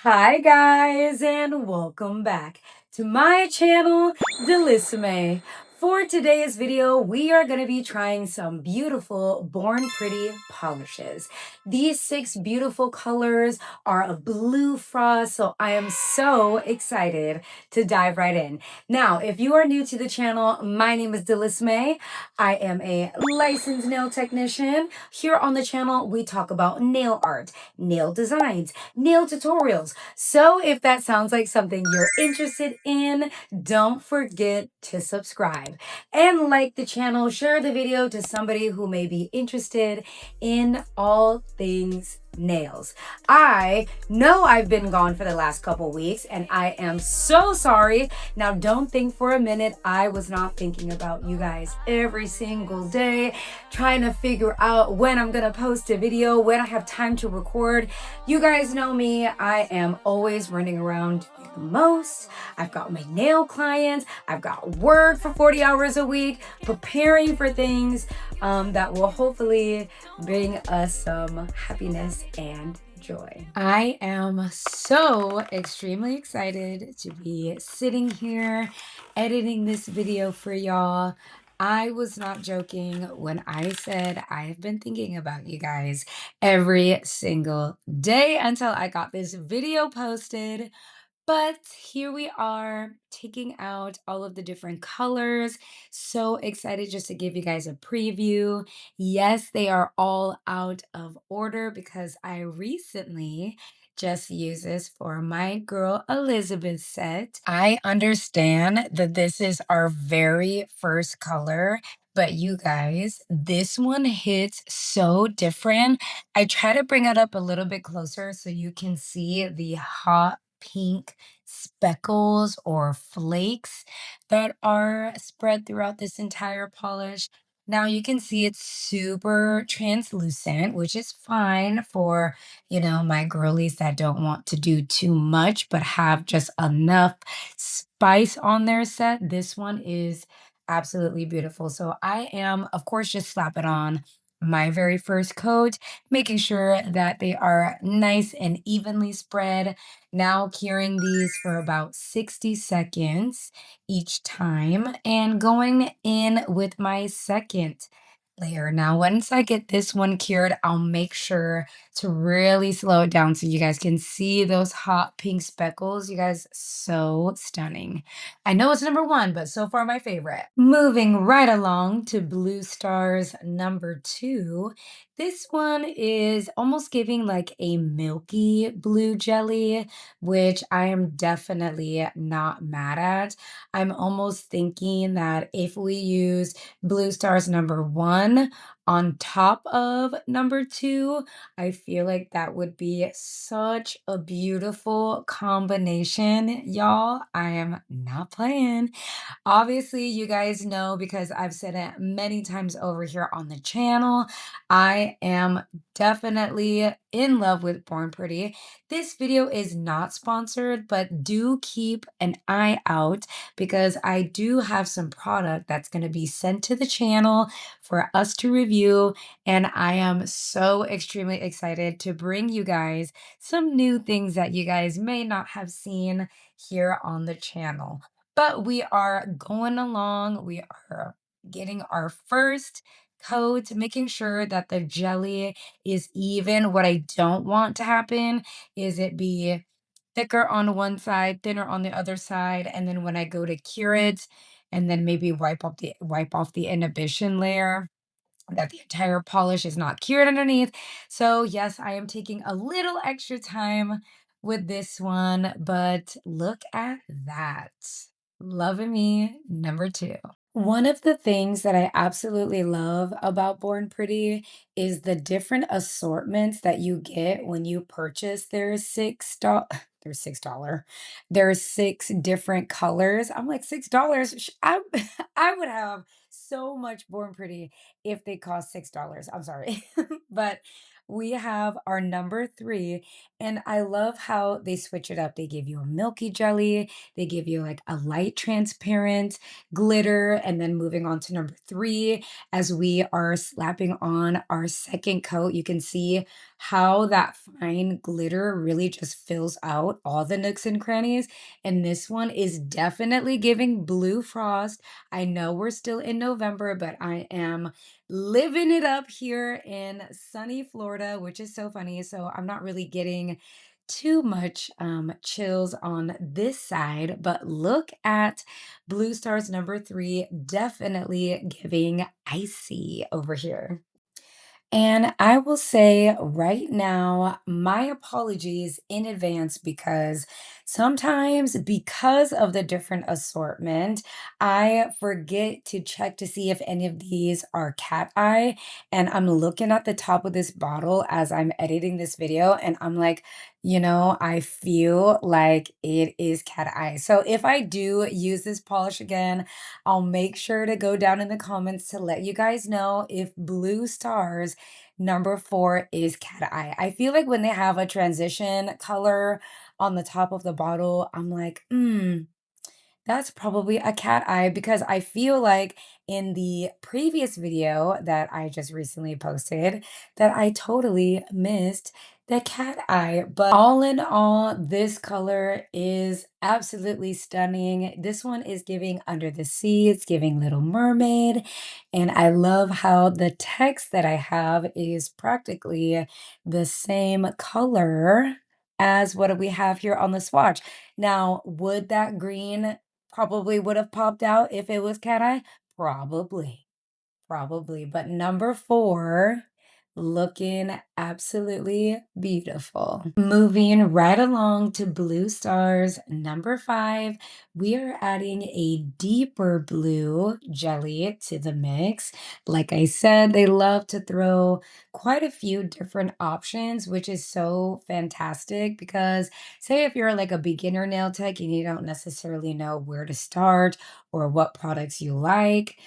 Hi guys and welcome back to my channel, dazzling. For today's video, we are going to be trying some beautiful Born Pretty polishes. These 6 beautiful colors are a blue frost, so I am so excited to dive right in. Now, if you are new to the channel, my name is dazzling. I am a licensed nail technician. Here on the channel, we talk about nail art, nail designs, nail tutorials. So if that sounds like something you're interested in, don't forget to subscribe and like the channel. Share the video to somebody who may be interested in all things nails. I know I've been gone for the last couple weeks and I am so sorry. Now don't think for a minute I was not thinking about you guys every single day, trying to figure out when I'm gonna post a video, when I have time to record. You guys know me, I am always running around the most. I've got my nail clients, I've got work for 40 hours a week, preparing for things that will hopefully bring us some happiness and joy. I am so extremely excited to be sitting here editing this video for y'all. I was not joking when I said I have been thinking about you guys every single day until I got this video posted. But here we are taking out all of the different colors. So excited just to give you guys a preview. Yes, they are all out of order because I recently just used this for my girl Elizabeth set. I understand that this is our very first color, but you guys, this one hits so different. I try to bring it up a little bit closer so you can see the hot pink speckles or flakes that are spread throughout this entire polish. Now you can see it's super translucent, which is fine for, my girlies that don't want to do too much, but have just enough spice on their set. This one is absolutely beautiful. So I am, of course, just slap it on my very first coat, making sure that they are nice and evenly spread. Now curing these for about 60 seconds each time and going in with my second layer. Now, once I get this one cured, I'll make sure to really slow it down so you guys can see those hot pink speckles. You guys, so stunning. I know it's number one, but so far my favorite. Moving right along to Blue Stars number two. This one is almost giving like a milky blue jelly, which I am definitely not mad at. I'm almost thinking that if we use Blue Stars number one on top of number two, I feel like that would be such a beautiful combination, y'all. I am not playing. Obviously, you guys know because I've said it many times over here on the channel, I am definitely in love with Born Pretty. This video is not sponsored, but do keep an eye out because I do have some product that's going to be sent to the channel for us to review. And I am so extremely excited to bring you guys some new things that you guys may not have seen here on the channel. But we are going along. We are getting our first coat, making sure that the jelly is even. What I don't want to happen is it be thicker on one side, thinner on the other side, and then when I go to cure it and then maybe wipe off the inhibition layer, that the entire polish is not cured underneath. So yes, I am taking a little extra time with this one, but look at that. Loving me, number two. One of the things that I absolutely love about Born Pretty is the different assortments that you get when you purchase their $6. There's $6. There's 6 different colors. I'm like $6. I would have so much Born Pretty if they cost $6. I'm sorry. But we have our number three, and I love how they switch it up. They give you a milky jelly, they give you like a light transparent glitter, and then moving on to number three, as we are slapping on our second coat, you can see how that fine glitter really just fills out all the nooks and crannies. And this one is definitely giving blue frost. I know we're still in November, but I am living it up here in sunny Florida, which is so funny. So I'm not really getting too much chills on this side, but look at Blue Stars number three, definitely giving icy over here. And I will say right now, my apologies in advance because sometimes, because of the different assortment, I forget to check to see if any of these are cat eye. And I'm looking at the top of this bottle as I'm editing this video, and I'm like, I feel like it is cat eye. So if I do use this polish again, I'll make sure to go down in the comments to let you guys know if Blue Stars number four is cat eye. I feel like when they have a transition color on the top of the bottle, I'm like, that's probably a cat eye because I feel like in the previous video that I just recently posted that I totally missed the cat eye. But all in all, this color is absolutely stunning. This one is giving Under the Sea, it's giving Little Mermaid. And I love how the text that I have is practically the same color as what we have here on the swatch. Now, would that green probably would have popped out if it was cat eye? Probably. Probably, but number four, looking absolutely beautiful. Moving right along to Blue Stars, number five, we are adding a deeper blue jelly to the mix. Like I said, they love to throw quite a few different options, which is so fantastic because say if you're like a beginner nail tech and you don't necessarily know where to start or what products you like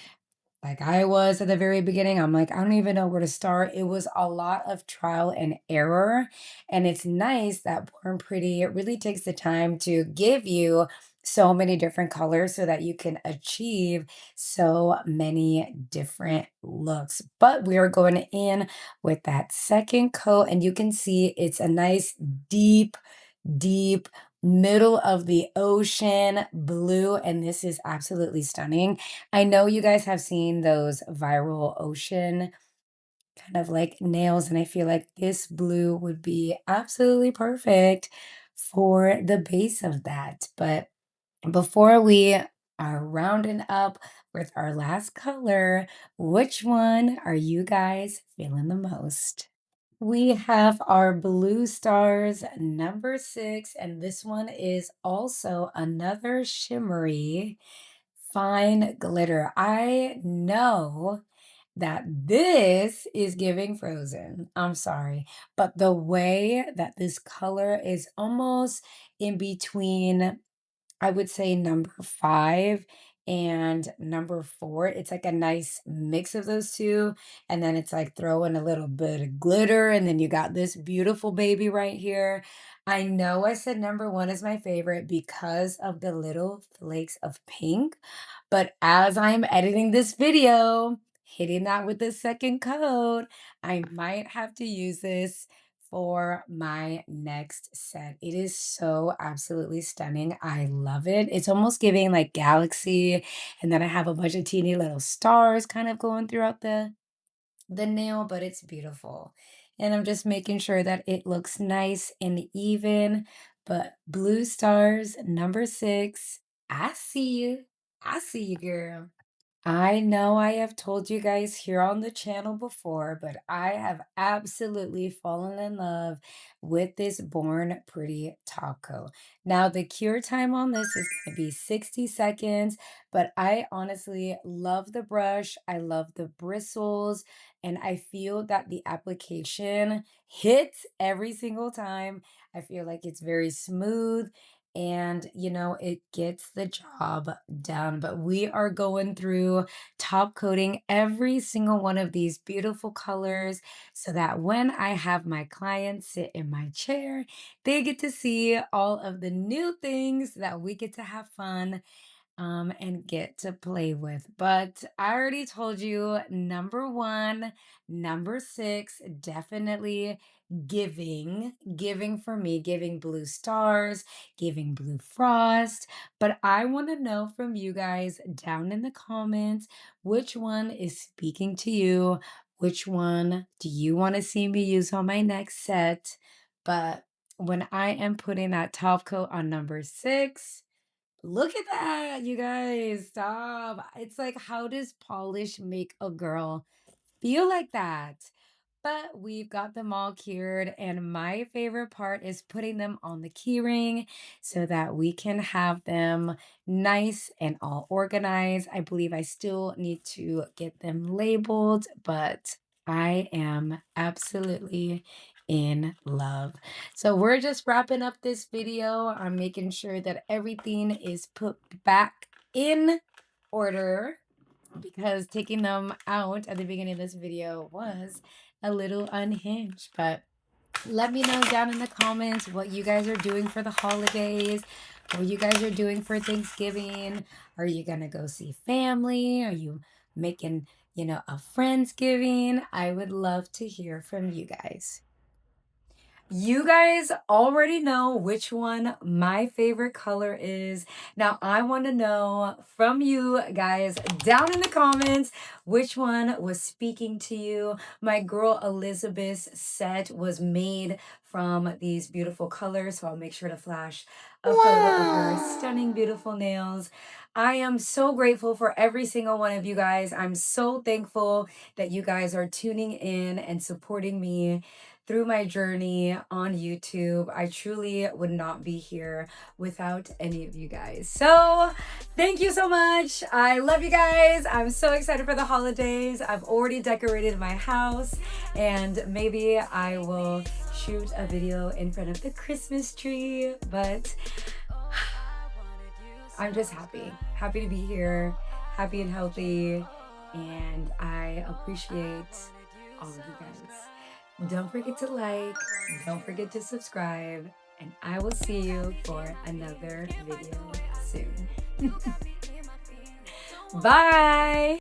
I was at the very beginning, I'm like, I don't even know where to start. It was a lot of trial and error. And it's nice that Born Pretty it really takes the time to give you so many different colors so that you can achieve so many different looks. But we are going in with that second coat, and you can see it's a nice deep middle of the ocean blue, and this is absolutely stunning. I know you guys have seen those viral ocean kind of like nails, and I feel like this blue would be absolutely perfect for the base of that. But before we are rounding up with our last color, which one are you guys feeling the most? We have our Blue Stars number six, and this one is also another shimmery fine glitter. I know that this is giving Frozen. I'm sorry, but the way that this color is almost in between I would say number five and number four. It's like a nice mix of those two. And then it's like throwing a little bit of glitter. And then you got this beautiful baby right here. I know I said number one is my favorite because of the little flakes of pink. But as I'm editing this video, hitting that with the second coat, I might have to use this for my next set. It is so absolutely stunning. I love it. It's almost giving like galaxy, and then I have a bunch of teeny little stars kind of going throughout the nail, but it's beautiful. And I'm just making sure that it looks nice and even. But Blue Stars number six, I see you. I see you, girl. I know I have told you guys here on the channel before, but I have absolutely fallen in love with this Born Pretty top coat. Now, the cure time on this is going to be 60 seconds, but I honestly love the brush. I love the bristles, and I feel that the application hits every single time. I feel like it's very smooth and it gets the job done. But we are going through top coating every single one of these beautiful colors so that when I have my clients sit in my chair, they get to see all of the new things that we get to have fun and get to play with. But I already told you number one, number six, definitely giving for me, giving blue stars, giving blue frost. But I want to know from you guys down in the comments which one is speaking to you. Which one do you want to see me use on my next set? But when I am putting that top coat on number six, look at that, you guys. Stop. It's like, how does polish make a girl feel like that? But we've got them all cured, and my favorite part is putting them on the keyring so that we can have them nice and all organized. I believe I still need to get them labeled, but I am absolutely in love. So we're just wrapping up this video. I'm making sure that everything is put back in order because taking them out at the beginning of this video was a little unhinged. But let me know down in the comments what you guys are doing for the holidays, what you guys are doing for Thanksgiving. Are you gonna go see family? Are you making, a Friendsgiving? I would love to hear from you guys. You guys already know which one my favorite color is. Now, I want to know from you guys down in the comments which one was speaking to you. My girl Elizabeth's set was made from these beautiful colors, so I'll make sure to flash a photo of her stunning, beautiful nails. I am so grateful for every single one of you guys. I'm so thankful that you guys are tuning in and supporting me through my journey on YouTube. I truly would not be here without any of you guys. So thank you so much. I love you guys. I'm so excited for the holidays. I've already decorated my house, and maybe I will shoot a video in front of the Christmas tree, but I'm just happy to be here, happy and healthy, and I appreciate all of you guys. Don't forget to like, don't forget to subscribe, and I will see you for another video soon. Bye!